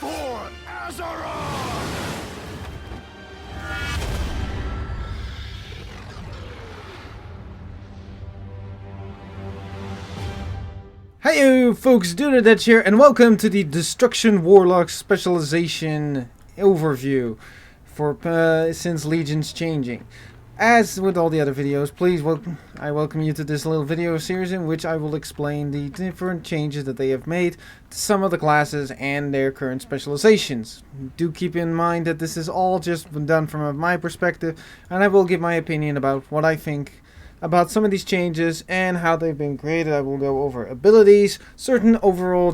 for Azeroth! Hey folks, Dude here, and welcome to the Destruction Warlock specialization overview for since Legion's changing. As with all the other videos, I welcome you to this little video series in which I will explain the different changes that they have made to some of the classes and their current specializations. Do keep in mind that this is all just done from my perspective, and I will give my opinion about what I think about some of these changes and how they've been created. I will go over abilities, certain overall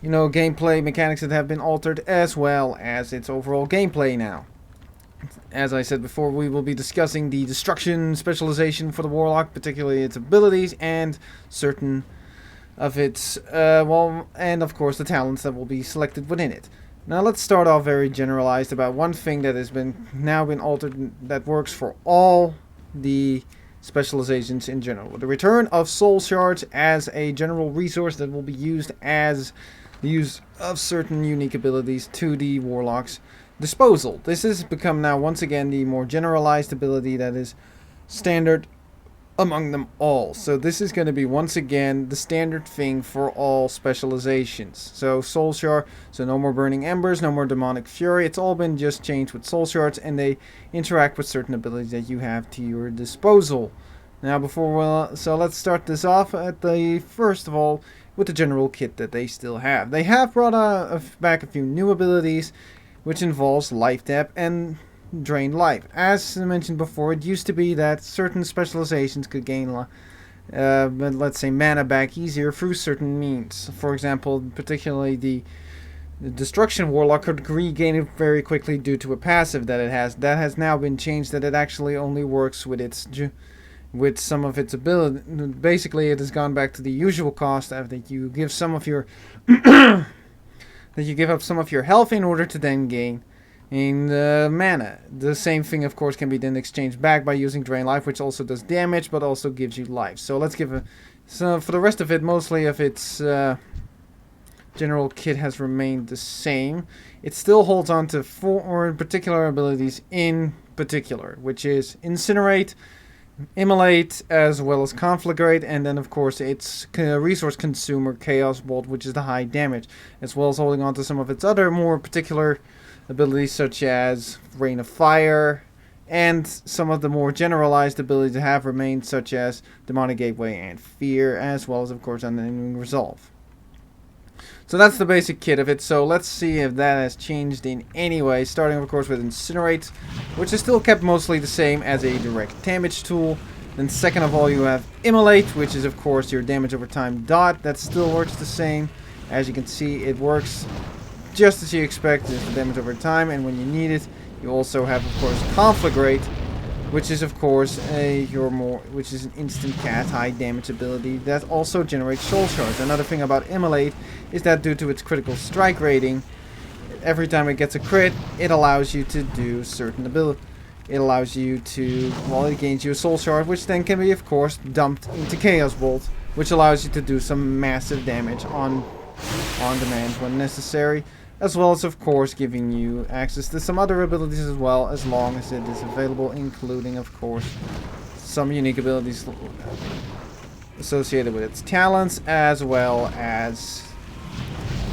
gameplay mechanics that have been altered, as well as its overall gameplay now. As I said before, we will be discussing the destruction specialization for the Warlock, particularly its abilities and certain of its, and of course the talents that will be selected within it. Now let's start off very generalized about one thing that has now been altered that works for all the specializations in general. The return of soul shards as a general resource that will be used as the use of certain unique abilities to the Warlock's disposal. This has become now once again the more generalized ability that is standard among them all. So this is going to be once again the standard thing for all specializations. So soul shard, so no more burning embers, no more demonic fury. It's all been just changed with soul shards, and they interact with certain abilities that you have to your disposal. Now so let's start this off at the first of all with the general kit that they still have. They have brought back a few new abilities, which involves life depth and drain life. As mentioned before, it used to be that certain specializations could gain let's say mana back easier through certain means. For example, particularly the Destruction Warlock could regain it very quickly due to a passive that it has. That has now been changed, that it actually only works with some of its ability. Basically, it has gone back to the usual cost after you give some of your that you give up some of your health in order to then gain mana. The same thing, of course, can be then exchanged back by using Drain Life, which also does damage, but also gives you life. So let's so for the rest of it, mostly of its general kit has remained the same. It still holds on to 4 particular abilities in particular, which is Incinerate, Immolate, as well as Conflagrate, and then of course its resource consumer, Chaos Bolt, which is the high damage, as well as holding on to some of its other more particular abilities such as Rain of Fire, and some of the more generalized abilities that have remained such as Demonic Gateway and Fear, as well as of course Unending Resolve. So that's the basic kit of it. So let's see if that has changed in any way, starting of course with Incinerate, which is still kept mostly the same as a direct damage tool. Then second of all you have Immolate, which is of course your damage over time dot. That still works the same. As you can see, it works just as you expect, is the damage over time, and when you need it. You also have of course Conflagrate, which is of course which is an instant cast high damage ability that also generates soul shards. Another thing about Immolate is that due to its critical strike rating, every time it gets a crit, it allows you to do certain ability. It allows you to, it gains you a soul shard, which then can be of course dumped into Chaos Bolt, which allows you to do some massive damage on demand when necessary, as well as of course giving you access to some other abilities as well, as long as it is available, including of course some unique abilities associated with its talents, as well as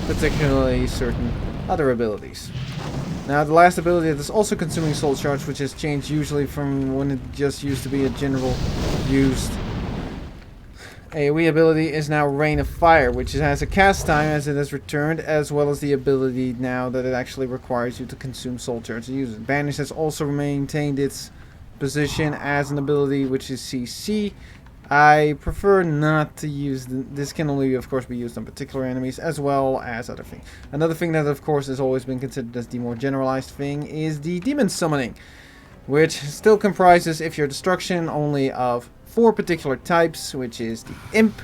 particularly certain other abilities. Now the last ability that is also consuming soul shards, which has changed usually from when it just used to be a general used AoE ability, is now Rain of Fire, which has a cast time as it has returned, as well as the ability now that it actually requires you to consume soul shards to use it. Banish has also maintained its position as an ability, which is CC. I prefer not to use this. Can only of course be used on particular enemies as well as other things. Another thing that of course has always been considered as the more generalized thing is the demon summoning, which still comprises, if your destruction, only of 4 particular types, which is the Imp.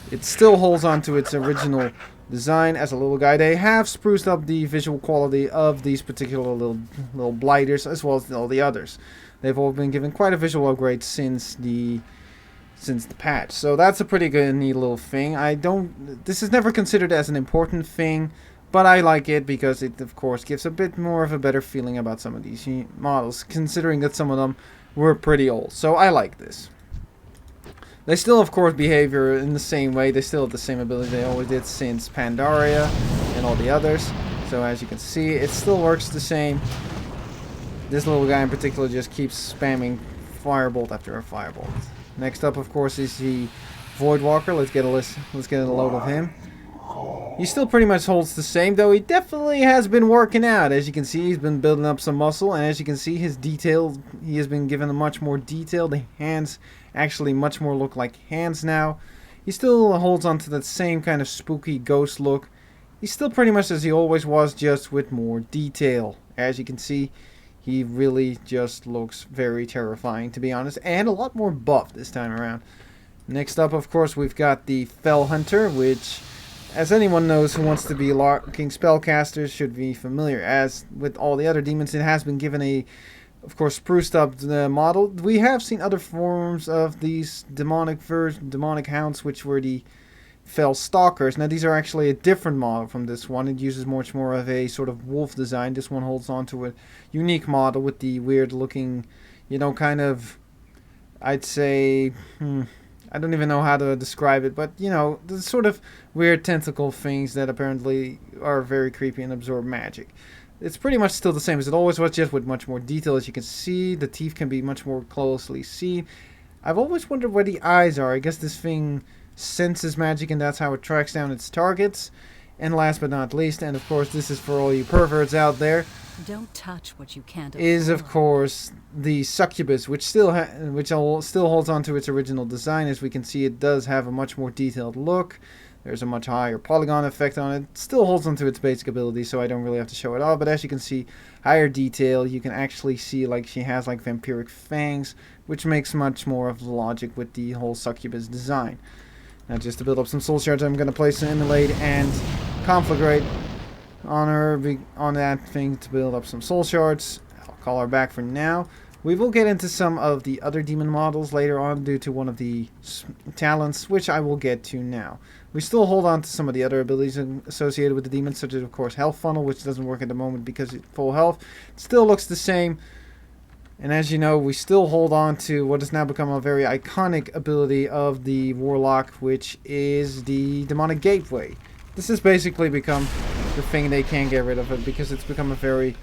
It still holds on to its original design as a little guy. They have spruced up the visual quality of these particular little blighters, as well as all the others. They've all been given quite a visual upgrade since since the patch. So that's a pretty good, neat little thing. This is never considered as an important thing, but I like it because it, of course, gives a bit more of a better feeling about some of these models, considering that some of them were pretty old. So I like this. They still, of course, behave in the same way. They still have the same ability they always did since Pandaria and all the others. So as you can see, it still works the same. This little guy in particular just keeps spamming firebolt after a firebolt. Next up, of course, is the Void Walker. Let's get a load of him. He still pretty much holds the same, though he definitely has been working out. As you can see, he's been building up some muscle, and as you can see, he has been given a much more detail. The hands actually much more look like hands now. He still holds on to that same kind of spooky ghost look. He's still pretty much as he always was, just with more detail. As you can see, he really just looks very terrifying, to be honest, and a lot more buff this time around. Next up, of course, we've got the Fell Hunter, which, as anyone knows who wants to be locking spellcasters, should be familiar. As with all the other demons, it has been given a, of course, spruced up model. We have seen other forms of these demonic hounds, which were the Fell Stalkers. Now, these are actually a different model from this one. It uses much more of a sort of wolf design. This one holds on to a unique model with the weird looking, you know, kind of, I'd say, I don't even know how to describe it, but, you know, the sort of weird tentacle things that apparently are very creepy and absorb magic. It's pretty much still the same as it always was, just with much more detail. As you can see, the teeth can be much more closely seen. I've always wondered where the eyes are. I guess this thing senses magic, and that's how it tracks down its targets. And last but not least, and of course this is for all you perverts out there, don't touch what you can't is of course the succubus, which still holds on to its original design. As we can see, it does have a much more detailed look. There's a much higher polygon effect on it. It still holds on to its basic ability, so I don't really have to show it off. But as you can see, higher detail. You can actually see like she has like vampiric fangs, which makes much more of the logic with the whole succubus design. Now, just to build up some soul shards, I'm going to place an Immolate and Conflagrate on her, on that thing, to build up some soul shards. I'll call her back for now. We will get into some of the other demon models later on due to one of the talents, which I will get to now. We still hold on to some of the other abilities associated with the demons, such as, of course, Health Funnel, which doesn't work at the moment because it's full health. It still looks the same. And as you know, we still hold on to what has now become a very iconic ability of the Warlock, which is the Demonic Gateway. This has basically become the thing they can't get rid of it because it's become a very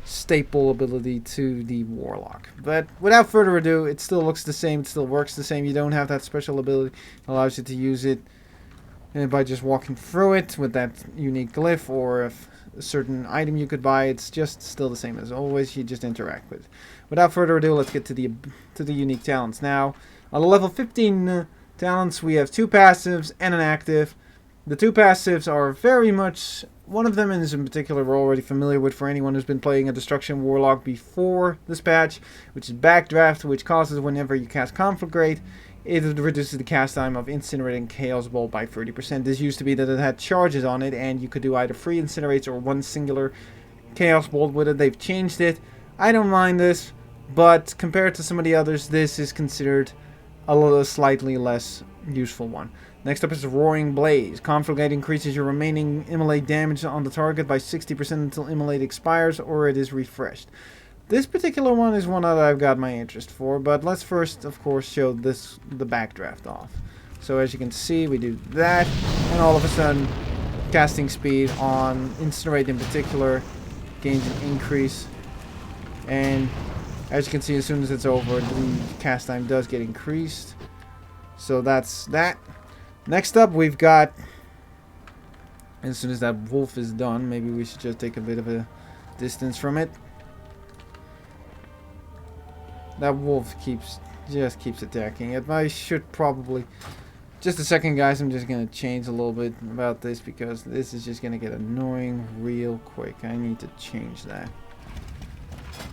staple ability to the Warlock. But without further ado, it still looks the same, it still works the same. You don't have that special ability. It allows you to use it by just walking through it with that unique glyph, or if a certain item you could buy. It's just still the same as always. You just interact with it. Without further ado, let's get to the unique talents. Now, on the level 15 talents, we have 2 passives and an active. The 2 passives are very much, one of them is in particular we're already familiar with for anyone who's been playing a Destruction Warlock before this patch, which is Backdraft, which causes whenever you cast Conflagrate, it reduces the cast time of Incinerating Chaos Bolt by 30%. This used to be that it had charges on it, and you could do either 3 Incinerates or 1 singular Chaos Bolt with it. They've changed it. I don't mind this, but compared to some of the others, this is considered a little slightly less useful one. Next up is Roaring Blaze. Conflagrate increases your remaining Immolate damage on the target by 60% until Immolate expires or it is refreshed. This particular one is one that I've got my interest for, but let's first, of course, show the backdraft off. So as you can see, we do that, and all of a sudden, casting speed on Incinerate in particular gains an increase, and as you can see, as soon as it's over, the cast time does get increased. So that's that. Next up, we've got, as soon as that wolf is done, maybe we should just take a bit of a distance from it. That wolf just keeps attacking it. I should probably, just a second guys, I'm just going to change a little bit about this because this is just going to get annoying real quick. I need to change that.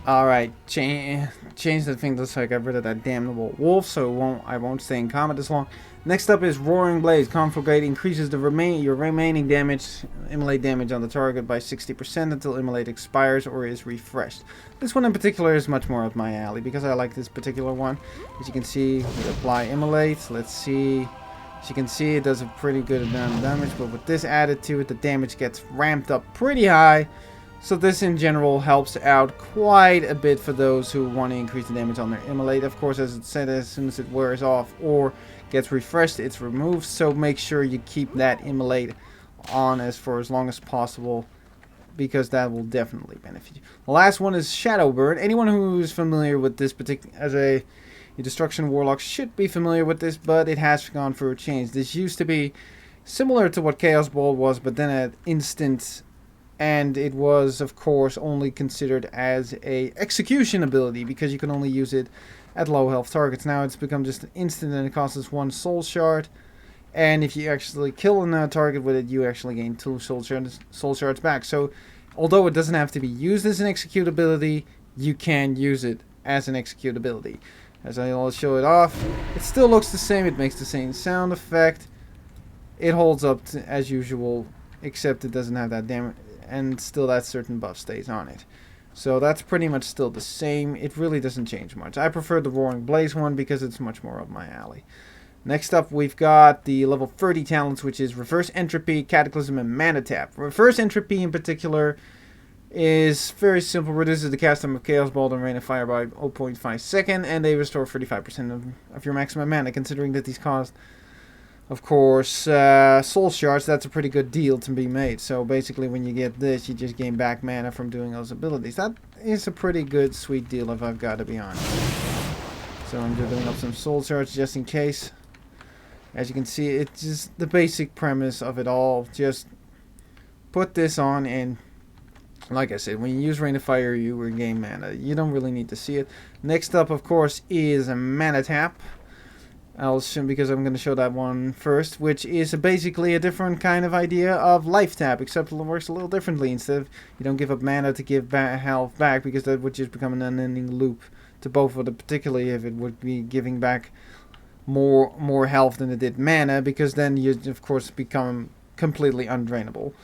Alright, change the thing so I got rid of that damnable wolf, so I won't stay in combat as long. Next up is Roaring Blaze. Conflagrate increases your remaining damage, immolate damage on the target by 60% until immolate expires or is refreshed. This one in particular is much more up my alley because I like this particular one. As you can see, we apply immolate. Let's see. As you can see, it does a pretty good amount of damage, but with this added to it, the damage gets ramped up pretty high. So this in general helps out quite a bit for those who want to increase the damage on their immolate. Of course, as it said, as soon as it wears off or gets refreshed, it's removed. So make sure you keep that immolate on for as long as possible, because that will definitely benefit you. The last one is Shadow Burn. Anyone who is familiar with this particular as a Destruction Warlock should be familiar with this, but it has gone through a change. This used to be similar to what Chaos Ball was, but then at instant. And it was, of course, only considered as a execution ability because you can only use it at low health targets. Now it's become just an instant and it costs us 1 soul shard. And if you actually kill a target with it, you actually gain 2 soul shards back. So, although it doesn't have to be used as an execute ability, you can use it as an execute ability. As I'll show it off, it still looks the same. It makes the same sound effect. It holds up as usual, except it doesn't have that damage. And still that certain buff stays on it. So that's pretty much still the same. It really doesn't change much. I prefer the Roaring Blaze one because it's much more up my alley. Next up, we've got the level 30 talents, which is Reverse Entropy, Cataclysm, and Mana Tap. Reverse Entropy in particular is very simple. Reduces the cast time of Chaos Ball and Rain of Fire by 0.5 second, and they restore 35% of your maximum mana, considering that these cost, of course, soul shards. That's a pretty good deal to be made. So basically when you get this, you just gain back mana from doing those abilities. That is a pretty good, sweet deal if I've got to be honest. So I'm just building up some soul shards just in case. As you can see, it's just the basic premise of it all. Just put this on, and like I said, when you use Rain of Fire, you regain mana. You don't really need to see it. Next up, of course, is a Mana Tap. Because I'm going to show that one first, which is basically a different kind of idea of life tap, except it works a little differently. Instead of you don't give up mana to give health back, because that would just become an unending loop to both of them, particularly if it would be giving back more health than it did mana, because then you of course become completely undrainable,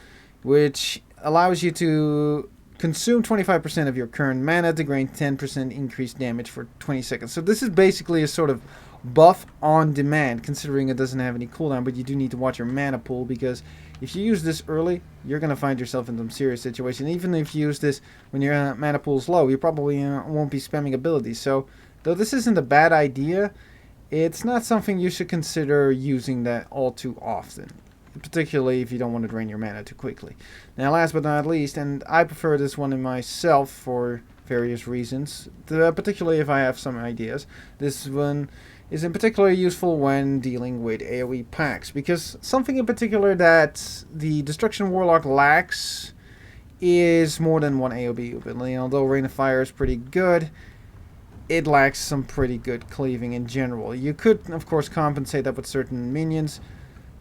which allows you to consume 25% of your current mana to gain 10% increased damage for 20 seconds. So this is basically a sort of buff on demand, considering it doesn't have any cooldown, but you do need to watch your mana pool, because if you use this early, you're going to find yourself in some serious situation. Even if you use this when your mana pool is low, you probably won't be spamming abilities. So though this isn't a bad idea, it's not something you should consider using that all too often, particularly if you don't want to drain your mana too quickly. Now last but not least, and I prefer this one in myself for various reasons, particularly if I have some ideas, this one is in particular useful when dealing with AoE packs, because something in particular that the Destruction Warlock lacks is more than one AoE ability. Although Rain of Fire is pretty good, it lacks some pretty good cleaving in general. You could, of course, compensate that with certain minions,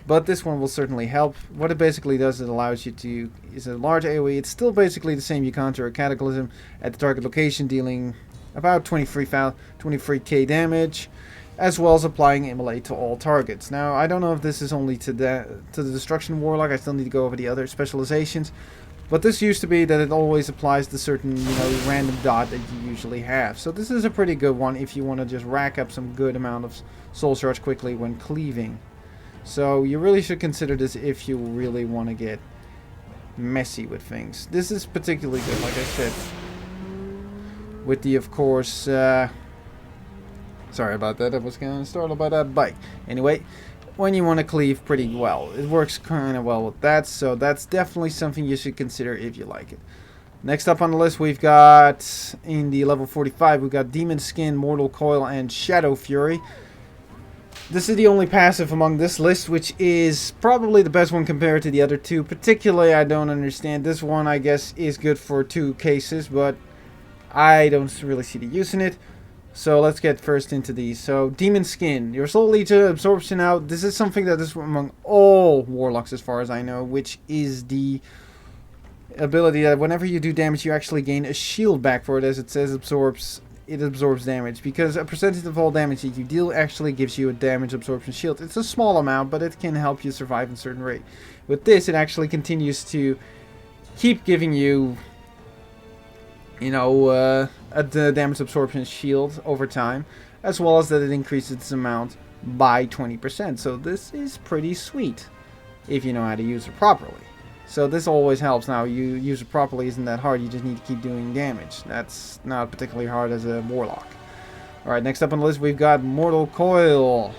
but this one will certainly help. What it basically does, it allows you to is a large AoE. It's still basically the same. You counter a Cataclysm at the target location, dealing about 23k damage, as well as applying Immolate to all targets. Now, I don't know if this is only to the Destruction Warlock. I still need to go over the other specializations. But this used to be that it always applies to certain, random dot that you usually have. So this is a pretty good one if you want to just rack up some good amount of soul shards quickly when cleaving. So you really should consider this if you really want to get messy with things. This is particularly good, like I said, with the, of course, sorry about that, I was kind of startled by that bike. Anyway, when you want to cleave pretty well, it works kind of well with that, so that's definitely something you should consider if you like it. Next up on the list, we've got, in the level 45, we've got Demon Skin, Mortal Coil, and Shadow Fury. This is the only passive among this list, which is probably the best one compared to the other two. Particularly, I don't understand. This one, I guess, is good for 2 cases, but I don't really see the use in it. So let's get first into these. So Demon Skin, your soul leeches absorption out. This is something that is among all warlocks as far as I know, which is the ability that whenever you do damage, you actually gain a shield back for it, as it says it absorbs damage, because a percentage of all damage that you deal actually gives you a damage absorption shield. It's a small amount, but it can help you survive in a certain rate. With this, it actually continues to keep giving you, you know, a damage absorption shield over time, as well as that it increases its amount by 20%. So this is pretty sweet if you know how to use it properly. So this always helps. Now, you use it properly isn't that hard. You just need to keep doing damage. That's not particularly hard as a Warlock. Alright, next up on the list we've got Mortal Coil,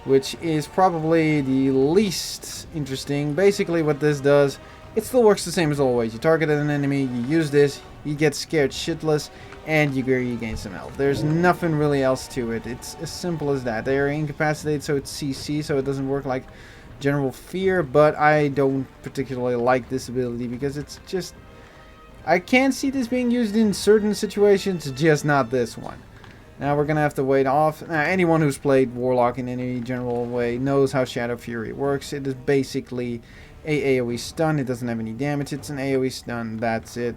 which is probably the least interesting. Basically what this does, it still works the same as always. You target an enemy, you use this, you get scared shitless, and you gain some health. There's nothing really else to it. It's as simple as that. They are incapacitated, so it's CC, so it doesn't work like General Fear, but I don't particularly like this ability because it's just... I can see this being used in certain situations, just not this one. Now we're going to have to wait off. Now, anyone who's played Warlock in any general way knows how Shadow Fury works. It is basically a AoE stun. It doesn't have any damage. It's an AoE stun. That's it.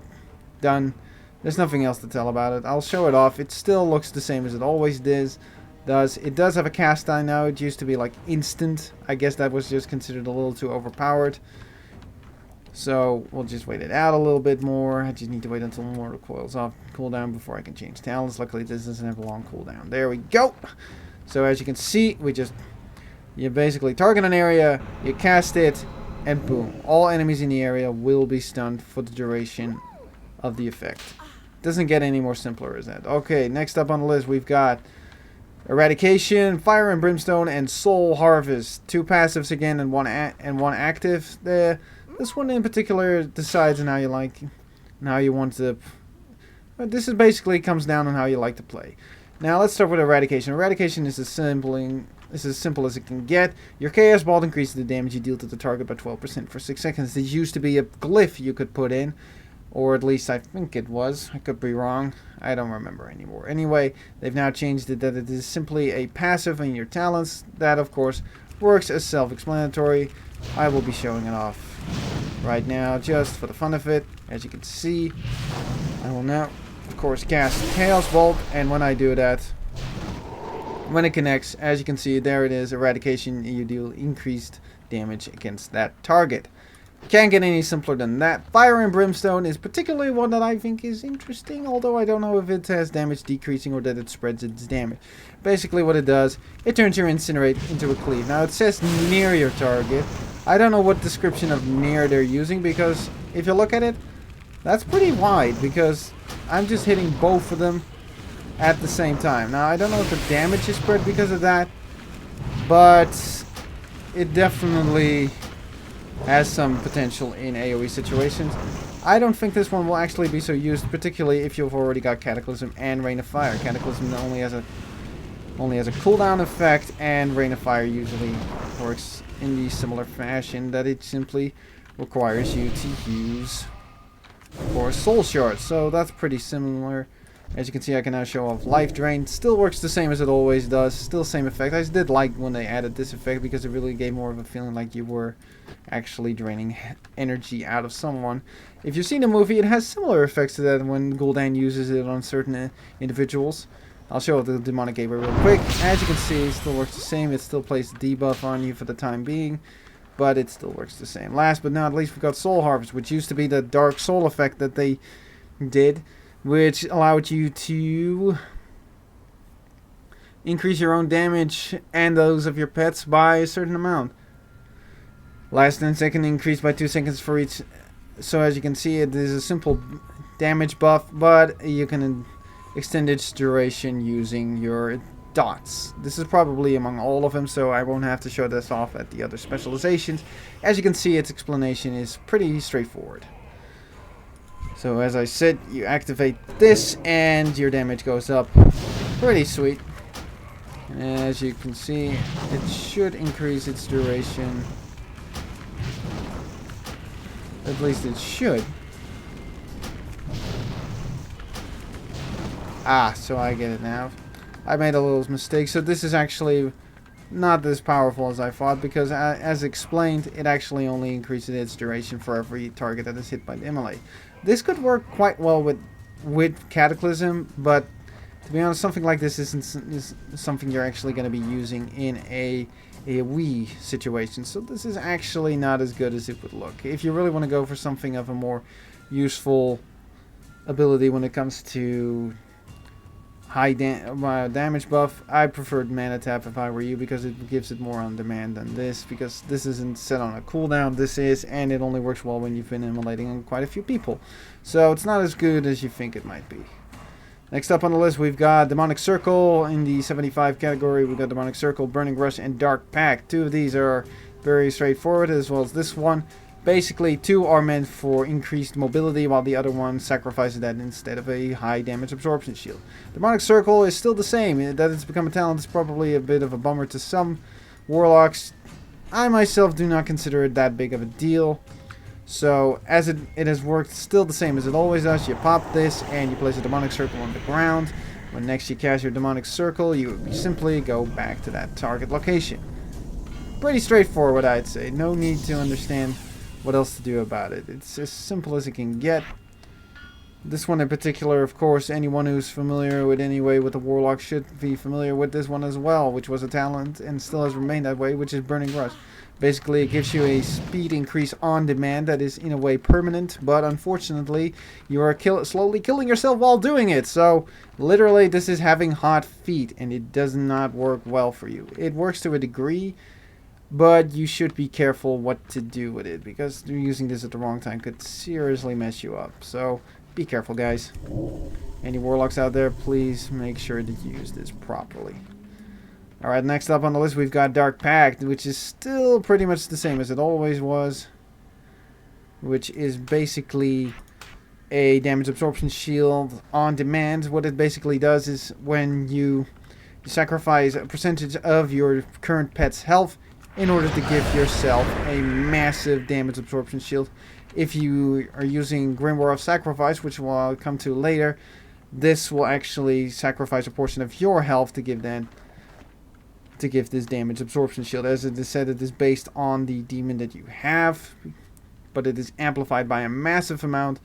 Done. There's nothing else to tell about it. I'll show it off. It still looks the same as it always does. It does have a cast time now. It used to be like instant. I guess that was just considered a little too overpowered. So we'll just wait it out a little bit more. I just need to wait until Mortal Coil's off cooldown before I can change talents. Luckily this doesn't have a long cooldown. There we go. So as you can see, you basically target an area, you cast it, and boom. All enemies in the area will be stunned for the duration of the effect. Doesn't get any more simpler as that. Okay, next up on the list we've got Eradication, Fire and Brimstone, and Soul Harvest. 2 passives again and one active. This one in particular decides on how you like and how you want to. But this is basically comes down on how you like to play. Now let's start with Eradication. Eradication is as simple as it can get. Your Chaos Bolt increases the damage you deal to the target by 12% for 6 seconds. This used to be a glyph you could put in. Or at least I think it was. I could be wrong. I don't remember anymore. Anyway, they've now changed it that it is simply a passive in your talents. That, of course, works as self-explanatory. I will be showing it off right now just for the fun of it. As you can see, I will now, of course, cast Chaos Bolt. And when I do that, when it connects, as you can see, there it is. Eradication, you deal increased damage against that target. Can't get any simpler than that. Fire and Brimstone is particularly one that I think is interesting, although I don't know if it has damage decreasing or that it spreads its damage. Basically what it does, it turns your Incinerate into a Cleave. Now it says near your target. I don't know what description of near they're using, because if you look at it, that's pretty wide, because I'm just hitting both of them at the same time. Now I don't know if the damage is spread because of that, but it definitely has some potential in AoE situations. I don't think this one will actually be so used, particularly if you've already got Cataclysm and Rain of Fire. Cataclysm only has a cooldown effect, and Rain of Fire usually works in the similar fashion that it simply requires you to use, of course, Soul Shards. So that's pretty similar. As you can see, I can now show off Life Drain. Still works the same as it always does. Still same effect. I did like when they added this effect because it really gave more of a feeling like you were actually draining energy out of someone. If you've seen the movie, it has similar effects to that when Gul'dan uses it on certain individuals. I'll show the Demonic Gaber real quick. As you can see, it still works the same. It still places a debuff on you for the time being, but it still works the same. Last but not least, we've got Soul Harvest, which used to be the Dark Soul effect that they did, which allowed you to increase your own damage and those of your pets by a certain amount. Last 10 seconds increased by 2 seconds for each. So as you can see, it is a simple damage buff, but you can extend its duration using your dots. This is probably among all of them, so I won't have to show this off at the other specializations. As you can see, its explanation is pretty straightforward. So as I said, you activate this and your damage goes up. Pretty sweet. And as you can see, it should increase its duration. At least it should. So I get it now. I made a little mistake. So this is actually not as powerful as I thought, because as explained, it actually only increases its duration for every target that is hit by the immolate. This could work quite well with Cataclysm, but to be honest, something like this is something you're actually going to be using in a Wii situation. So this is actually not as good as it would look. If you really want to go for something of a more useful ability when it comes to high damage buff, I preferred Mana Tap if I were you, because it gives it more on demand than this, because this isn't set on a cooldown, this is, and it only works well when you've been immolating on quite a few people. So it's not as good as you think it might be. Next up on the list, we've got Demonic Circle. In the 75 category, we've got Demonic Circle, Burning Rush, and Dark Pact. Two of these are very straightforward, as well as this one. Basically, two are meant for increased mobility, while the other one sacrifices that instead of a high damage absorption shield. Demonic Circle is still the same. That it's become a talent is probably a bit of a bummer to some Warlocks. I myself do not consider it that big of a deal. So, as it has worked still the same as it always does. You pop this and you place a Demonic Circle on the ground. When next you cast your Demonic Circle, you simply go back to that target location. Pretty straightforward, I'd say. No need to understand what else to do about it. It's as simple as it can get. This one in particular, of course, anyone who's familiar with any way with the Warlock should be familiar with this one as well, which was a talent and still has remained that way, which is Burning Rush. Basically, it gives you a speed increase on demand that is in a way permanent, but unfortunately, you are slowly killing yourself while doing it. So, literally, this is having hot feet, and it does not work well for you. It works to a degree, but you should be careful what to do with it, because using this at the wrong time could seriously mess you up. So, be careful, guys. Any Warlocks out there, please make sure that you use this properly. Alright, next up on the list we've got Dark Pact, which is still pretty much the same as it always was. Which is basically a damage absorption shield on demand. What it basically does is when you sacrifice a percentage of your current pet's health in order to give yourself a massive damage absorption shield. If you are using Grimoire of Sacrifice, which I'll come to later, this will actually sacrifice a portion of your health to give this damage absorption shield. As it is said, it is based on the demon that you have, but it is amplified by a massive amount.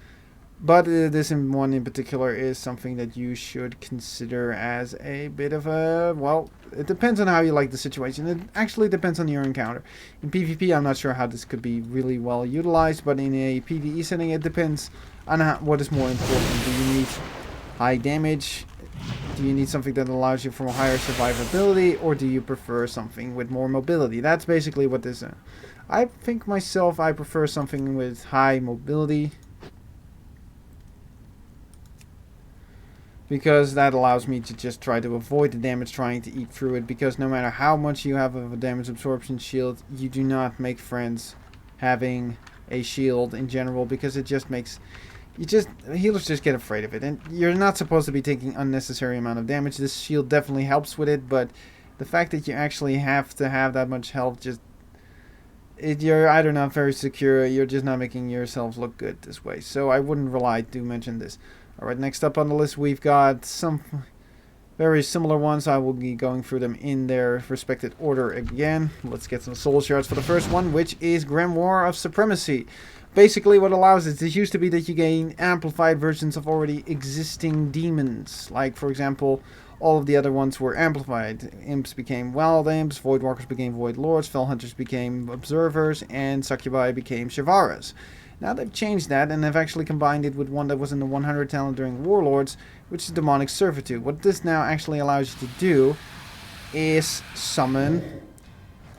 But this one in particular is something that you should consider as a bit of a, well, it depends on how you like the situation. It actually depends on your encounter. In PvP, I'm not sure how this could be really well utilized, but in a PvE setting, it depends on what is more important. Do you need high damage? Do you need something that allows you for higher survivability, or do you prefer something with more mobility? That's basically what this is. I think myself, I prefer something with high mobility, because that allows me to just try to avoid the damage trying to eat through it, because no matter how much you have of a damage absorption shield, you do not make friends having a shield in general, because it just makes... healers just get afraid of it, and you're not supposed to be taking unnecessary amount of damage. This shield definitely helps with it, but the fact that you actually have to have that much health, you're either not very secure, you're just not making yourselves look good this way. So I wouldn't rely to mention this. Alright, next up on the list we've got some very similar ones. I will be going through them in their respected order again. Let's get some soul shards for the first one, which is Grimoire of Supremacy. Basically what allows it used to be that you gain amplified versions of already existing demons. Like, for example, all of the other ones were amplified. Imps became Wild Imps, Voidwalkers became Void Lords, Fell Hunters became Observers, and Succubi became Shivaras. Now they've changed that and have actually combined it with one that was in the 100 talent during Warlords, which is Demonic Servitude. What this now actually allows you to do is summon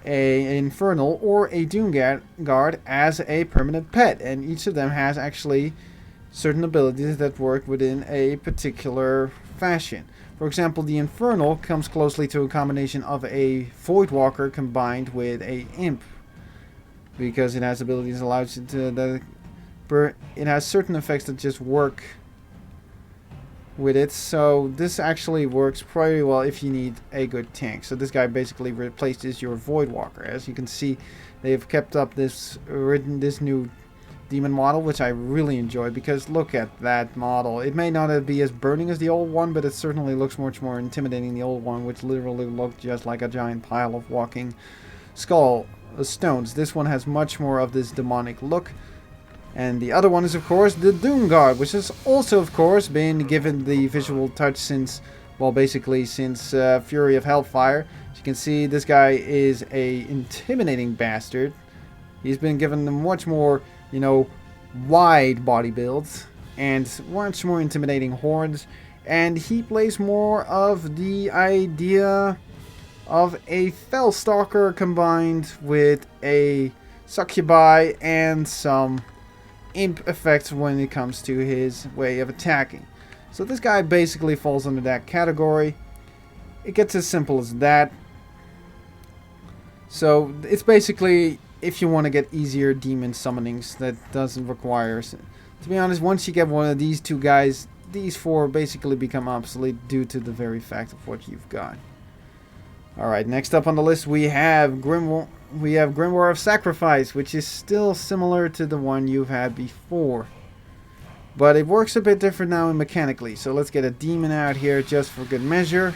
an Infernal or a Doomguard as a permanent pet, and each of them has actually certain abilities that work within a particular fashion. For example, the Infernal comes closely to a combination of a Voidwalker combined with a Imp, because it has abilities that allows you to it has certain effects that just work with it. So this actually works pretty well if you need a good tank. So this guy basically replaces your Voidwalker. As you can see, they've kept up this new demon model, which I really enjoy because look at that model. It may not be as burning as the old one, but it certainly looks much more intimidating than the old one, which literally looked just like a giant pile of walking stones. This one has much more of this demonic look. And the other one is, of course, the Doom Guard, which has also, of course, been given the visual touch since, well, basically since Fury of Hellfire. As you can see, this guy is a intimidating bastard. He's been given a much more, you know, wide body builds and much more intimidating horns. And he plays more of the idea of a Fellstalker combined with a Succubi and some imp effects when it comes to his way of attacking. So this guy basically falls under that category. It gets as simple as that. So it's basically if you want to get easier demon summonings that doesn't require... To be honest, once you get one of these two guys, these four basically become obsolete due to the very fact of what you've got. Alright, next up on the list we have Grimoire of Sacrifice, which is still similar to the one you've had before. But it works a bit different now mechanically. So let's get a demon out here just for good measure.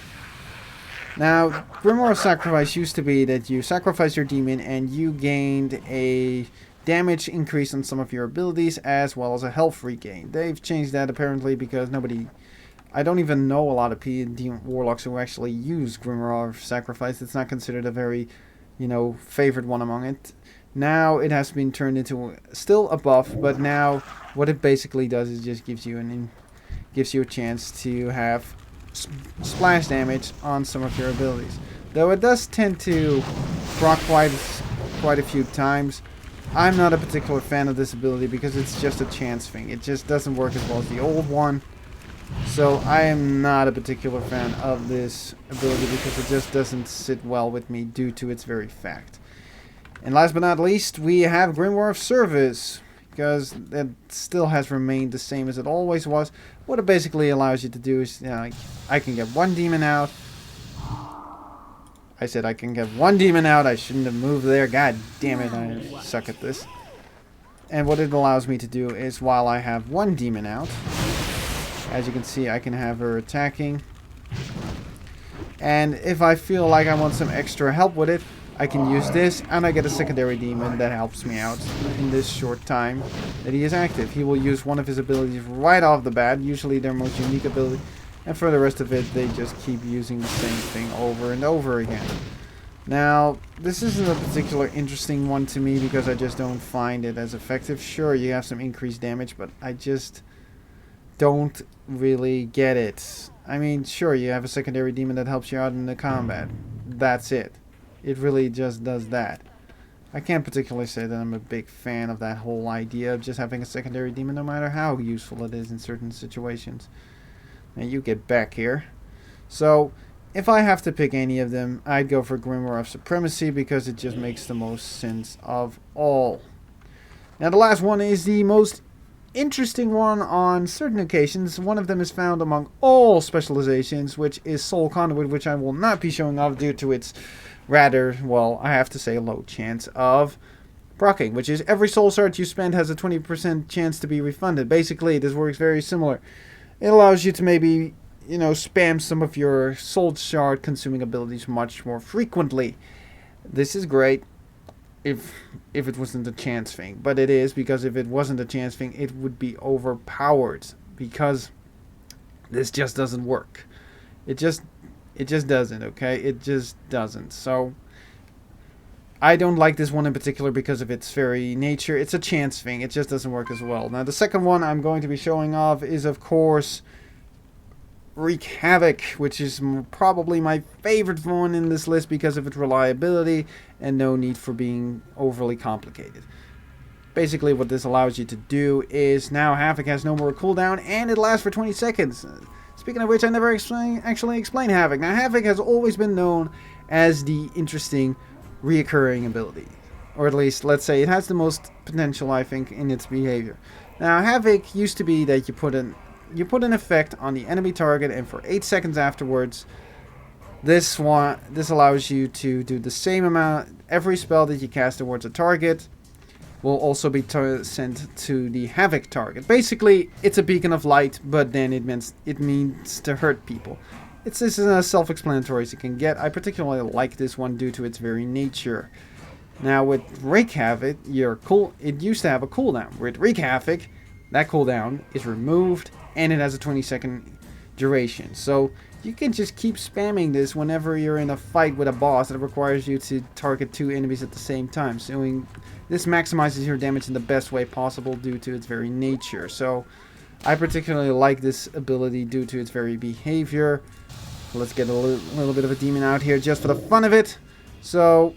Now, Grimoire of Sacrifice used to be that you sacrifice your demon and you gained a damage increase on some of your abilities as well as a health regain. They've changed that apparently because I don't even know a lot of demon warlocks who actually use Grimoire of Sacrifice. It's not considered a very, you know, favored one among it. Now it has been turned into still a buff, but now what it basically does is just gives you a chance to have splash damage on some of your abilities. Though it does tend to proc quite a few times. I'm not a particular fan of this ability because it's just a chance thing. It just doesn't work as well as the old one. So I am not a particular fan of this ability because it just doesn't sit well with me due to its very fact. And last but not least, we have Grimoire of Service, because it still has remained the same as it always was. What it basically allows you to do is, you know, I can get one demon out. I said I can get one demon out. I shouldn't have moved there. God damn it, I suck at this. And what it allows me to do is, while I have one demon out, as you can see, I can have her attacking. And if I feel like I want some extra help with it, I can use this, and I get a secondary demon that helps me out in this short time that he is active. He will use one of his abilities right off the bat, usually their most unique ability, and for the rest of it, they just keep using the same thing over and over again. Now, this isn't a particular interesting one to me because I just don't find it as effective. Sure, you have some increased damage, but I just don't really get it. I mean, sure, you have a secondary demon that helps you out in the combat. That's it. It really just does that. I can't particularly say that I'm a big fan of that whole idea of just having a secondary demon no matter how useful it is in certain situations. Now you get back here. So, if I have to pick any of them, I'd go for Grimoire of Supremacy because it just makes the most sense of all. Now the last one is the most interesting one on certain occasions. One of them is found among all specializations, which is Soul Conduit, which I will not be showing off due to its rather, well, I have to say low chance of proccing, which is every soul shard you spend has a 20% chance to be refunded. Basically, this works very similar. It allows you to maybe, you know, spam some of your soul shard consuming abilities much more frequently. This is great if it wasn't a chance thing, but it is, because if it wasn't a chance thing, it would be overpowered because this just doesn't work. It just doesn't, okay? It just doesn't. So, I don't like this one in particular because of its very nature. It's a chance thing. It just doesn't work as well. Now, the second one I'm going to be showing off is, of course, Wreak Havoc, which is probably my favorite one in this list because of its reliability and no need for being overly complicated. Basically, what this allows you to do is now Havoc has no more cooldown and it lasts for 20 seconds. Speaking of which, I never actually explained Havoc. Now, Havoc has always been known as the interesting reoccurring ability. Or at least, let's say, it has the most potential, I think, in its behavior. Now, Havoc used to be that you put an effect on the enemy target, and for 8 seconds afterwards, this allows you to do the same amount, every spell that you cast towards a target, will also be sent to the Havoc target. Basically, it's a beacon of light, but then it means to hurt people. It's as self-explanatory as it can get. I particularly like this one due to its very nature. Now with Wreak Havoc, it used to have a cooldown. With Wreak Havoc, that cooldown is removed and it has a 20-second duration. So you can just keep spamming this whenever you're in a fight with a boss that requires you to target 2 enemies at the same time. So this maximizes your damage in the best way possible due to its very nature. So I particularly like this ability due to its very behavior. Let's get a little bit of a demon out here just for the fun of it. So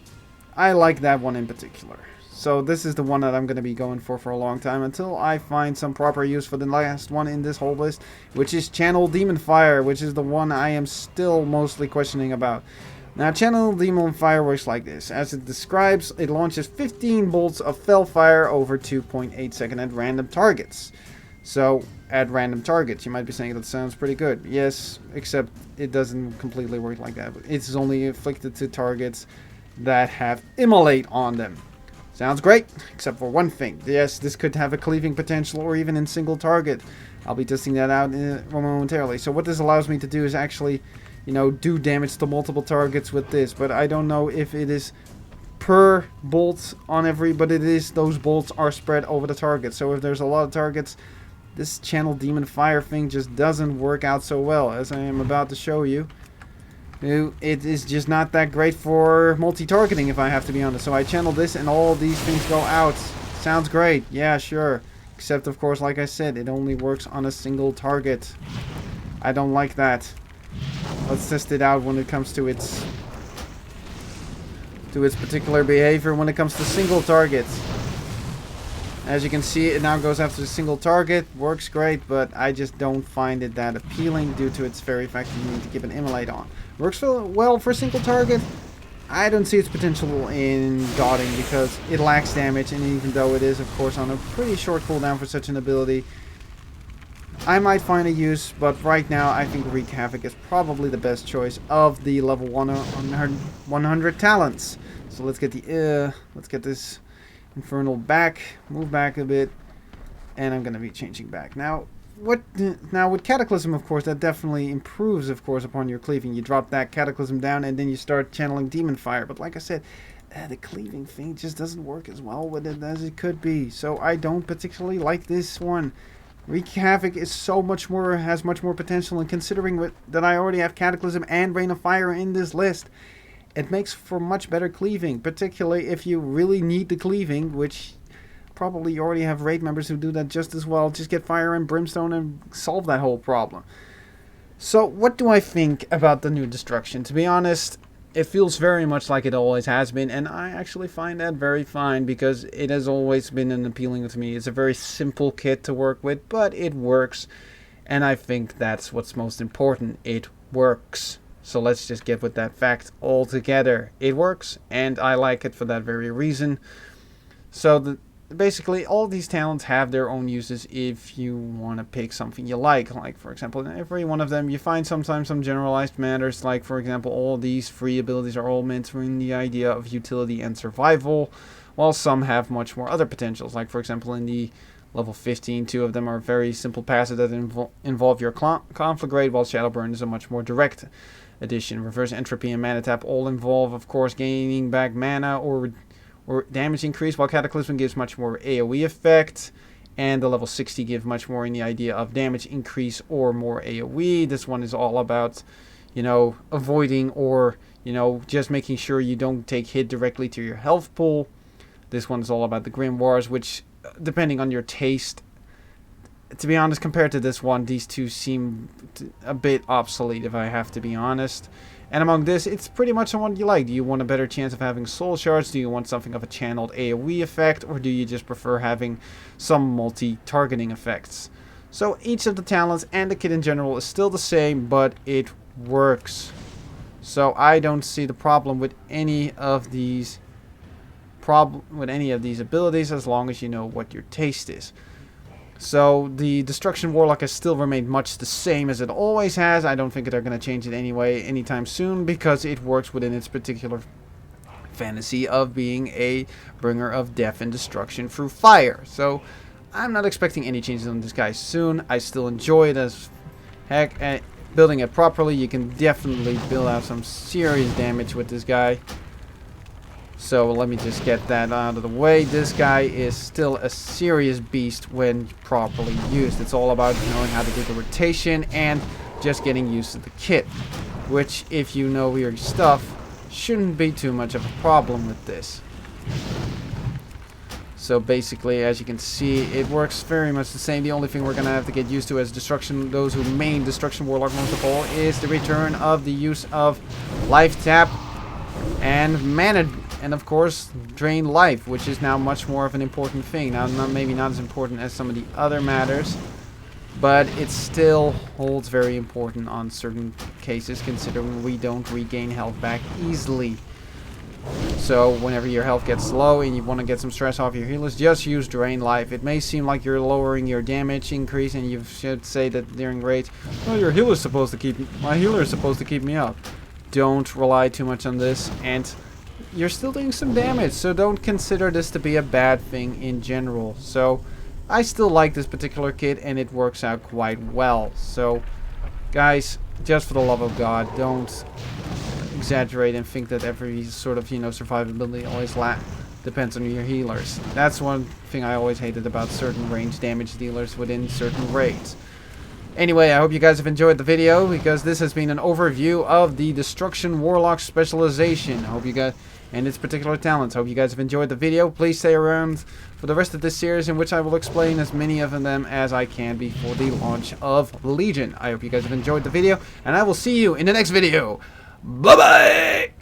I like that one in particular. So this is the one that I'm going to be going for a long time until I find some proper use for the last one in this whole list, which is Channel Demon Fire, which is the one I am still mostly questioning about. Now, Channel Demon Fire works like this. As it describes, it launches 15 bolts of fell fire over 2.8 seconds at random targets. So, at random targets, you might be saying that sounds pretty good. Yes, except it doesn't completely work like that. It's only inflicted to targets that have Immolate on them. Sounds great, except for one thing. Yes, this could have a cleaving potential or even in single target. I'll be testing that out momentarily. So what this allows me to do is actually, do damage to multiple targets with this. But I don't know if it is per bolt on every, but it is, those bolts are spread over the target. So if there's a lot of targets, this Channel Demon Fire thing just doesn't work out so well, as I am about to show you. It is just not that great for multi-targeting, if I have to be honest. So I channel this and all these things go out. Sounds great. Yeah, sure. Except, of course, like I said, it only works on a single target. I don't like that. Let's test it out when it comes to its particular behavior when it comes to single targets. As you can see, it now goes after the single target. Works great, but I just don't find it that appealing due to its very fact that you need to give an Immolate on. Works well for single target. I don't see its potential in godding because it lacks damage, and even though it is, of course, on a pretty short cooldown for such an ability, I might find a use, but right now I think Wreak Havoc is probably the best choice of the level 100 talents. So let's get this Infernal back, move back a bit, and I'm going to be changing back. Now with Cataclysm, of course, that definitely improves, of course, upon your cleaving. You drop that Cataclysm down, and then you start channeling Demon Fire. But like I said, the cleaving thing just doesn't work as well with it as it could be. So I don't particularly like this one. Wreak Havoc is has much more potential, and considering that I already have Cataclysm and Rain of Fire in this list, it makes for much better cleaving, particularly if you really need the cleaving, which probably you already have raid members who do that just as well. Just get Fire and Brimstone and solve that whole problem. So what do I think about the new destruction? To be honest, it feels very much like it always has been, and I actually find that very fine because it has always been an appealing to me. It's a very simple kit to work with, but it works, and I think that's what's most important. It works. So let's just get with that fact altogether. It works, and I like it for that very reason. So basically, all these talents have their own uses if you want to pick something you like. Like, for example, in every one of them, you find sometimes some generalized matters. Like, for example, all these free abilities are all meant for the idea of utility and survival, while some have much more other potentials. Like, for example, in the level 15, 2 of them are very simple passive that involve your Conflagrate, while Shadowburn is a much more direct addition. Reverse Entropy and Mana Tap all involve, of course, gaining back mana or damage increase, while Cataclysm gives much more AoE effect, and the level 60 give much more in the idea of damage increase or more AoE. This one is all about, avoiding or, just making sure you don't take hit directly to your health pool. This one is all about the Grimoires, which, depending on your taste, to be honest, compared to this one, these two seem a bit obsolete, if I have to be honest. And among this, it's pretty much the one you like. Do you want a better chance of having soul shards? Do you want something of a channeled AoE effect? Or do you just prefer having some multi-targeting effects? So each of the talents and the kit in general is still the same, but it works. So I don't see the problem with any of these abilities as long as you know what your taste is. So the Destruction Warlock has still remained much the same as it always has. I don't think they're going to change it anyway anytime soon because it works within its particular fantasy of being a bringer of death and destruction through fire. So I'm not expecting any changes on this guy soon. I still enjoy it as heck. And building it properly, you can definitely build out some serious damage with this guy. So let me just get that out of the way. This guy is still a serious beast when properly used. It's all about knowing how to do the rotation and just getting used to the kit, which, if you know your stuff, shouldn't be too much of a problem with this. So basically, as you can see, it works very much the same. The only thing we're gonna have to get used to as destruction, those who main destruction warlock most of all, is the return of the use of life tap and mana, and of course drain life, which is now much more of an important thing. Now, maybe not as important as some of the other matters, but it still holds very important on certain cases, considering we don't regain health back easily. So whenever your health gets low and you want to get some stress off your healers, just use drain life. It may seem like you're lowering your damage increase, and you should say that during raids, oh, your healer's supposed to keep my healer is supposed to keep me up. Don't rely too much on this, and you're still doing some damage, so don't consider this to be a bad thing in general. So I still like this particular kit, and it works out quite well. So guys, just for the love of God, don't exaggerate and think that every sort of, survivability always depends on your healers. That's one thing I always hated about certain range damage dealers within certain raids. Anyway, I hope you guys have enjoyed the video, because this has been an overview of the Destruction Warlock specialization. I hope you guys, and its particular talents. Hope you guys have enjoyed the video. Please stay around for the rest of this series, in which I will explain as many of them as I can before the launch of Legion. I hope you guys have enjoyed the video, and I will see you in the next video. Bye-bye!